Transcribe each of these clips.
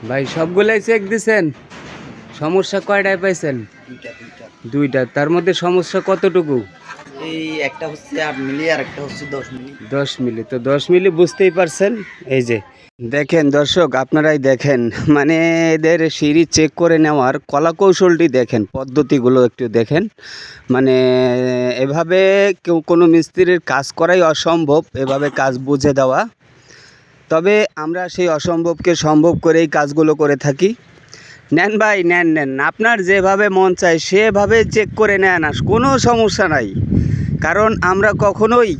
ভাই সবগুলাই চেক দিছেন? সমস্যা কয়টায় পাইছেন? দুইটা। তার মধ্যে সমস্যা কতটুকু? এই একটা হচ্ছে 8 মিলি আর একটা হচ্ছে 10 মিলি। 10 মিলি। তো 10 মিলি বুঝতেই পারছেন। এই যে দেখেন দর্শক, আপনারাই দেখেন, মানে এদের সিঁড়ি চেক করে নেওয়ার কলাকৌশলটি দেখেন, পদ্ধতিগুলো একটু দেখেন। মানে এভাবে কেউ কোনো মিস্ত্রির কাজ করাই অসম্ভব, এভাবে কাজ বুঝে দেওয়া। তবে আমরা সেই অসম্ভবকে সম্ভব করেই কাজগুলো করে থাকি। নেন ভাই, নেন নেন, আপনার যেভাবে মন চায় সেভাবে চেক করে নেন, কোনো সমস্যা নাই। কারণ আমরা কখনোই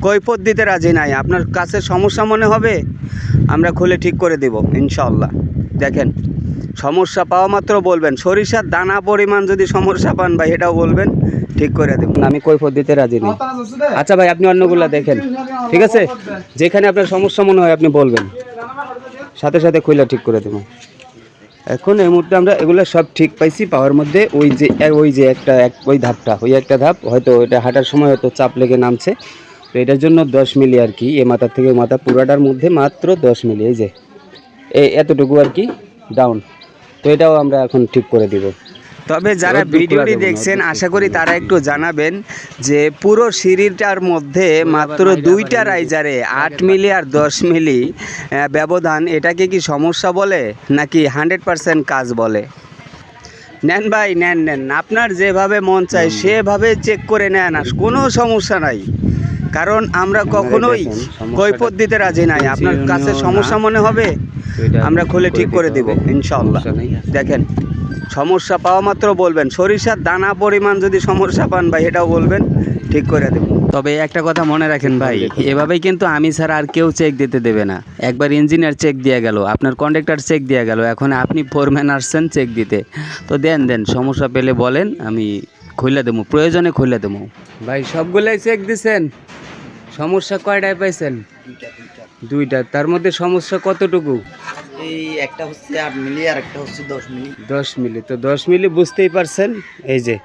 কৈফিয়ত দিতে রাজি নাই। আপনার কাছে সমস্যা মনে হবে, আমরা খুলে ঠিক করে দেব ইনশাআল্লাহ। দেখেন, সমস্যা পাওয়া মাত্র বলবেন, সরিষার দানা পরিমাণ যদি সমস্যা পান ভাই এটাও বলবেন, ঠিক করে দেব। আমি কৈফিয়ত দিতে রাজি নেই। আচ্ছা ভাই, আপনি অন্যগুলা দেখেন, ঠিক আছে? যেখানে আপনার সমস্যা মনে হয় আপনি বলবেন, সাথে সাথে খুলে ঠিক করে দেবো। এখন এই মুহূর্তে আমরা এগুলো সব ঠিক পাইছি পাওয়ার মধ্যে। ওই যে ওই ধাপটা, ওই একটা ধাপ হয়তো এটা হাঁটার সময় হয়তো চাপ লেগে নামছে। তো এটার জন্য 10 মিলি আর কি, এ মাথা থেকে মাথা পুরাটার মধ্যে মাত্র 10 মিলি, এই যে এতটুকু আর কি ডাউন। তো এটাও আমরা এখন ঠিক করে দিব। তবে যারা ভিডিওটি দেখছেন আশা করি তারা একটু জানাবেন যে পুরো সিঁড়িটার মধ্যে মাত্র দুইটা রাইজারে 8 মিলি আর 10 মিলি ব্যবধান, এটাকে কি সমস্যা বলে নাকি 100% কাজ বলে? নেন ভাই, নেন নেন, আপনার যেভাবে মন চায় সেভাবে চেক করে নেন, কোনো সমস্যা নাই। কারণ আমরা কখনোই কৈফিয়ত দিতে রাজি নাই। আপনার কাছে সমস্যা মনে হবে, আমরা খুলে ঠিক করে দেব ইনশাআল্লাহ। দেখেন, সমস্যা পাওয়া মাত্র বলবেন, সরিষার দানা পরিমাণ যদি সমস্যা পান ভাই এটাও বলবেন, ঠিক করে দেব। তবে একটা কথা মনে রাখেন ভাই, এভাবেই কিন্তু আমি ছাড়া আর কেউ চেক দিতে দেবে না। একবার ইঞ্জিনিয়ার চেক দিয়ে গেল, আপনার কন্ট্রাক্টর চেক দিয়ে গেল, এখন আপনি ফোরম্যান আসছেন চেক দিতে। তো দেন দেন, সমস্যা পেলে বলেন, আমি খুলে দেবো, প্রয়োজনে খুলে দেবো। ভাই সবগুলাই চেক দিছেন? সমস্যা কয়টায় পাইছেন? দুইটা। তার মধ্যে সমস্যা কতটুকু? এই একটা হচ্ছে 8 মিলি আর একটা হচ্ছে 10 মিলি। 10 মিলি। তো 10 মিলি বুঝতেই পারছেন। এই যে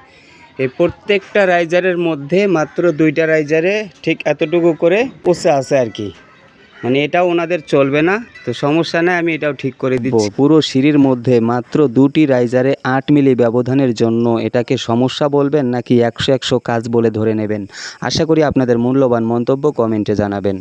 এই প্রত্যেকটা রাইজারের মধ্যে মাত্র দুইটা রাইজারে ঠিক এতটুকু করে পচে আছে আর কি। মানে এটাও ওনাদের চলবে না, তো সমস্যা নেই, আমি এটাও ঠিক করে দিচ্ছি। পুরো সিঁড়ির মধ্যে মাত্র দুটি রাইজারে 8 মিলি ব্যবধানের জন্য এটাকে সমস্যা বলবেন নাকি 100 কাজ বলে ধরে নেবেন? আশা করি আপনাদের মূল্যবান মন্তব্য কমেন্টে জানাবেন।